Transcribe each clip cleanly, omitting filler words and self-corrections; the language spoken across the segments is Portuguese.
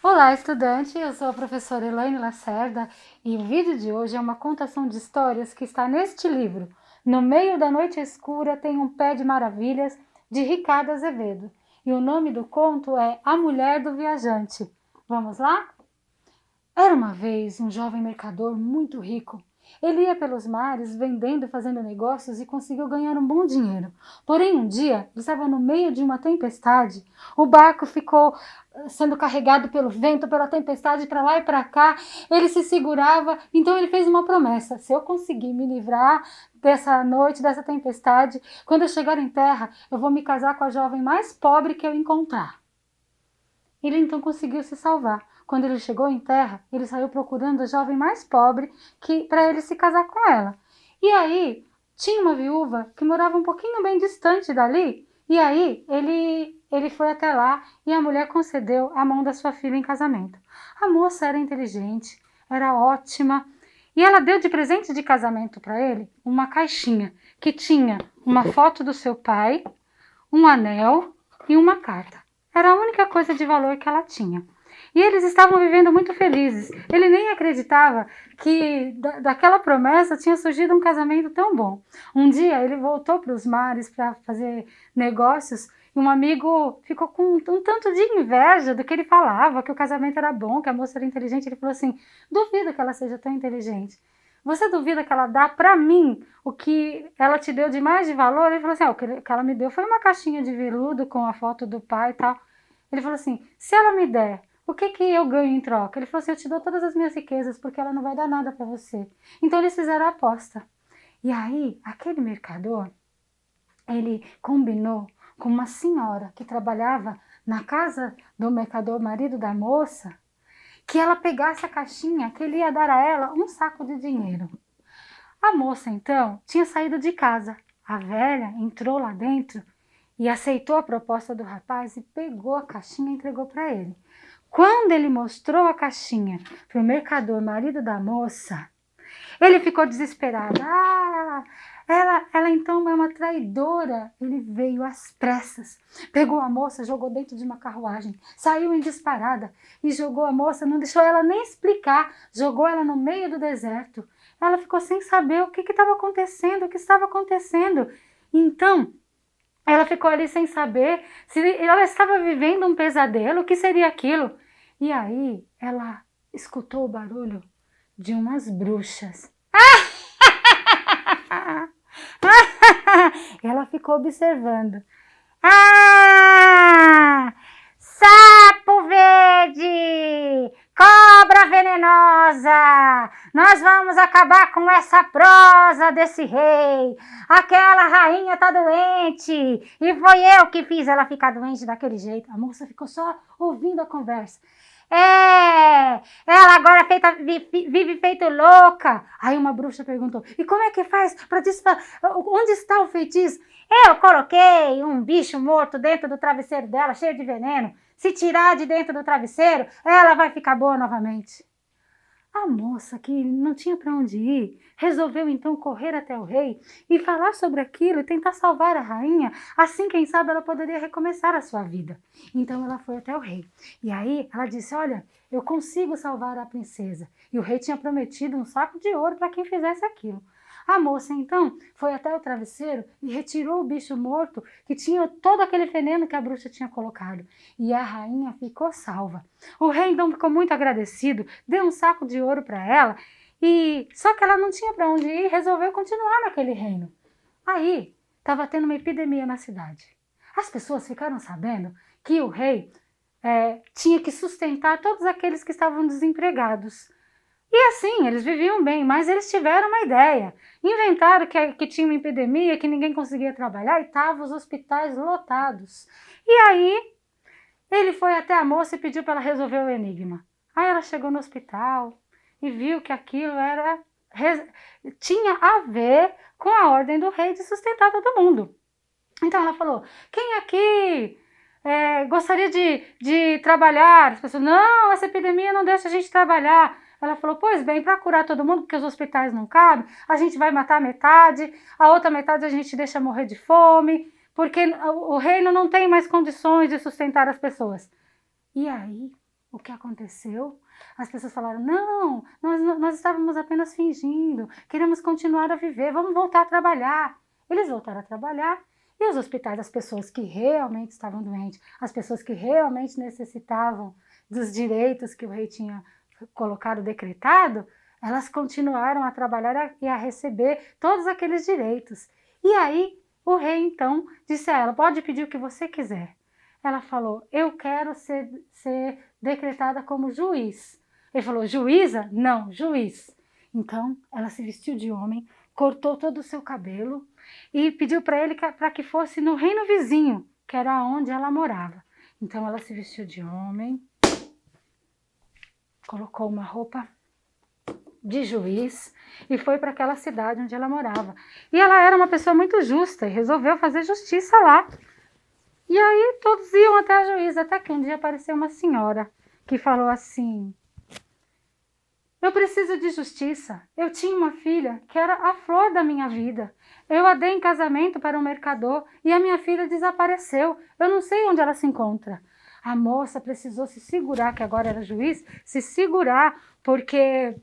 Olá, estudante! Eu sou a professora Elaine Lacerda e o vídeo de hoje é uma contação de histórias que está neste livro. No meio da noite escura tem um pé de maravilhas, de Ricardo Azevedo. E o nome do conto é A Mulher do Viajante. Vamos lá? Era uma vez um jovem mercador muito rico. Ele ia pelos mares vendendo e fazendo negócios e conseguiu ganhar um bom dinheiro. Porém, um dia, ele estava no meio de uma tempestade. O barco ficou sendo carregado pelo vento, pela tempestade, para lá e para cá. Ele se segurava, então ele fez uma promessa: se eu conseguir me livrar dessa noite, dessa tempestade, quando eu chegar em terra, eu vou me casar com a jovem mais pobre que eu encontrar. Ele então conseguiu se salvar. Quando ele chegou em terra, ele saiu procurando a jovem mais pobre para ele se casar com ela. E aí, tinha uma viúva que morava um pouquinho bem distante dali, e aí ele foi até lá e a mulher concedeu a mão da sua filha em casamento. A moça era inteligente, era ótima, e ela deu de presente de casamento para ele uma caixinha que tinha uma foto do seu pai, um anel e uma carta. Era a única coisa de valor que ela tinha. E eles estavam vivendo muito felizes. Ele nem acreditava que daquela promessa tinha surgido um casamento tão bom. Um dia ele voltou para os mares para fazer negócios e um amigo ficou com um tanto de inveja do que ele falava, que o casamento era bom, que a moça era inteligente. Ele falou assim: duvido que ela seja tão inteligente. Você duvida que ela dá para mim o que ela te deu de mais de valor? Ele falou assim: o que ela me deu foi uma caixinha de veludo com a foto do pai e tal. Ele falou assim: se ela me der, o que eu ganho em troca? Ele falou assim: eu te dou todas as minhas riquezas porque ela não vai dar nada para você. Então eles fizeram a aposta. E aí, aquele mercador, ele combinou com uma senhora que trabalhava na casa do mercador, marido da moça, que ela pegasse a caixinha, que ele ia dar a ela um saco de dinheiro. A moça, então, tinha saído de casa. A velha entrou lá dentro e aceitou a proposta do rapaz e pegou a caixinha e entregou para ele. Quando ele mostrou a caixinha para o mercador, marido da moça, ele ficou desesperado. Ela então é uma traidora. Ele veio às pressas, pegou a moça, jogou dentro de uma carruagem, saiu em disparada e jogou a moça, não deixou ela nem explicar, jogou ela no meio do deserto. Ela ficou sem saber o que estava acontecendo, o que estava acontecendo. Então, ela ficou ali sem saber se ela estava vivendo um pesadelo, o que seria aquilo. E aí ela escutou o barulho de umas bruxas. Ela ficou observando. Sapo verde! Cobra venenosa! Nós vamos acabar com essa prosa desse rei. Aquela rainha tá doente e foi eu que fiz ela ficar doente daquele jeito. A moça ficou só ouvindo a conversa. Ela agora vive feito louca. Aí uma bruxa perguntou: e como é que faz para onde está o feitiço? Eu coloquei um bicho morto dentro do travesseiro dela, cheio de veneno. Se tirar de dentro do travesseiro, ela vai ficar boa novamente. A moça, que não tinha para onde ir, resolveu então correr até o rei e falar sobre aquilo e tentar salvar a rainha. Assim, quem sabe, ela poderia recomeçar a sua vida. Então ela foi até o rei. E aí ela disse: olha, eu consigo salvar a princesa. E o rei tinha prometido um saco de ouro para quem fizesse aquilo. A moça, então, foi até o travesseiro e retirou o bicho morto que tinha todo aquele veneno que a bruxa tinha colocado. E a rainha ficou salva. O rei, então, ficou muito agradecido, deu um saco de ouro para ela, só que ela não tinha para onde ir e resolveu continuar naquele reino. Aí, estava tendo uma epidemia na cidade. As pessoas ficaram sabendo que o rei tinha que sustentar todos aqueles que estavam desempregados. E assim, eles viviam bem, mas eles tiveram uma ideia. Inventaram que tinha uma epidemia, que ninguém conseguia trabalhar e estavam os hospitais lotados. E aí, ele foi até a moça e pediu para ela resolver o enigma. Aí ela chegou no hospital e viu que aquilo tinha a ver com a ordem do rei de sustentar todo mundo. Então ela falou: quem aqui gostaria de trabalhar? As pessoas: não, essa epidemia não deixa a gente trabalhar. Ela falou, pois bem, para curar todo mundo, porque os hospitais não cabem, a gente vai matar metade, a outra metade a gente deixa morrer de fome, porque o reino não tem mais condições de sustentar as pessoas. E aí, o que aconteceu? As pessoas falaram, não, nós estávamos apenas fingindo, queremos continuar a viver, vamos voltar a trabalhar. Eles voltaram a trabalhar e os hospitais, as pessoas que realmente estavam doentes, as pessoas que realmente necessitavam dos direitos que o rei tinha colocado, decretado, elas continuaram a trabalhar e a receber todos aqueles direitos. E aí, o rei então disse a ela, pode pedir o que você quiser. Ela falou, eu quero ser decretada como juiz. Ele falou, juíza? Não, juiz. Então, ela se vestiu de homem, cortou todo o seu cabelo e pediu para ele para que fosse no reino vizinho, que era onde ela morava. Então, ela se vestiu de homem, colocou uma roupa de juiz e foi para aquela cidade onde ela morava. E ela era uma pessoa muito justa e resolveu fazer justiça lá. E aí todos iam até a juíza, até que um dia apareceu uma senhora que falou assim, eu preciso de justiça, eu tinha uma filha que era a flor da minha vida, eu a dei em casamento para um mercador e a minha filha desapareceu, eu não sei onde ela se encontra. A moça precisou se segurar, que agora era juiz, se segurar, porque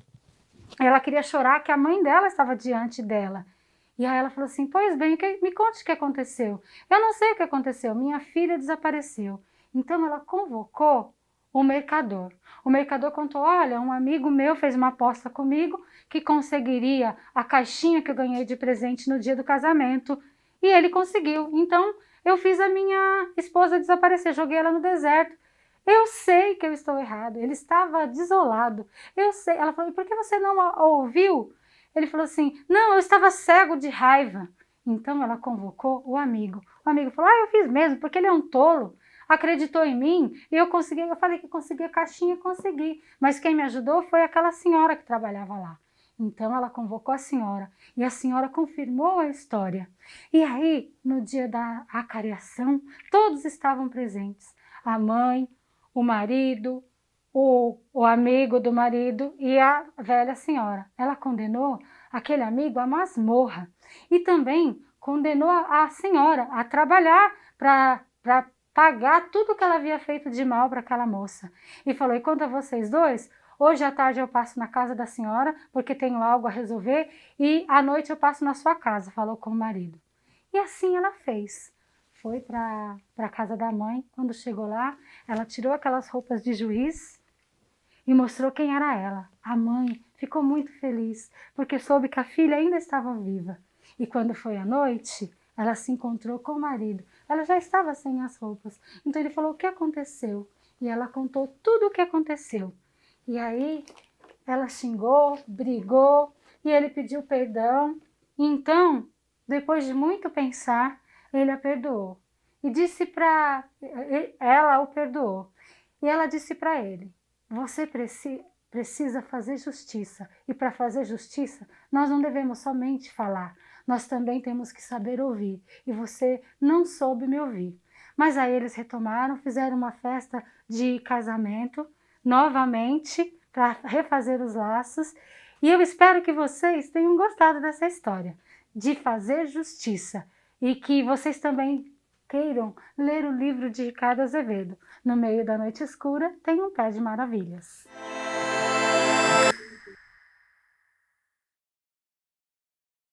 ela queria chorar que a mãe dela estava diante dela. E aí ela falou assim, pois bem, me conte o que aconteceu. Eu não sei o que aconteceu, minha filha desapareceu. Então ela convocou o mercador. O mercador contou, olha, um amigo meu fez uma aposta comigo que conseguiria a caixinha que eu ganhei de presente no dia do casamento. E ele conseguiu. Então eu fiz a minha esposa desaparecer, joguei ela no deserto. Eu sei que eu estou errado, ele estava desolado. Eu sei. Ela falou, e por que você não ouviu? Ele falou assim, não, eu estava cego de raiva. Então ela convocou o amigo. O amigo falou, eu fiz mesmo, porque ele é um tolo. Acreditou em mim e eu consegui, eu falei que consegui a caixinha e consegui. Mas quem me ajudou foi aquela senhora que trabalhava lá. Então ela convocou a senhora e a senhora confirmou a história. E aí, no dia da acariação, todos estavam presentes. A mãe, o marido, o amigo do marido e a velha senhora. Ela condenou aquele amigo à masmorra e também condenou a senhora a trabalhar para pagar tudo que ela havia feito de mal para aquela moça. E falou, e quanto a vocês dois, hoje à tarde eu passo na casa da senhora porque tenho algo a resolver e à noite eu passo na sua casa, falou com o marido. E assim ela fez. Foi para a casa da mãe. Quando chegou lá, ela tirou aquelas roupas de juiz e mostrou quem era ela. A mãe ficou muito feliz, porque soube que a filha ainda estava viva. E quando foi à noite, ela se encontrou com o marido. Ela já estava sem as roupas. Então ele falou, o que aconteceu? E ela contou tudo o que aconteceu. E aí ela xingou, brigou, e ele pediu perdão. Então, depois de muito pensar, ele a perdoou. E disse para ela, o perdoou. E ela disse para ele, você precisa fazer justiça. E para fazer justiça, nós não devemos somente falar. Nós também temos que saber ouvir. E você não soube me ouvir. Mas aí eles retomaram, fizeram uma festa de casamento, novamente, para refazer os laços. E eu espero que vocês tenham gostado dessa história, de fazer justiça. E que vocês também queiram ler o livro de Ricardo Azevedo. No meio da noite escura tem um pé de maravilhas.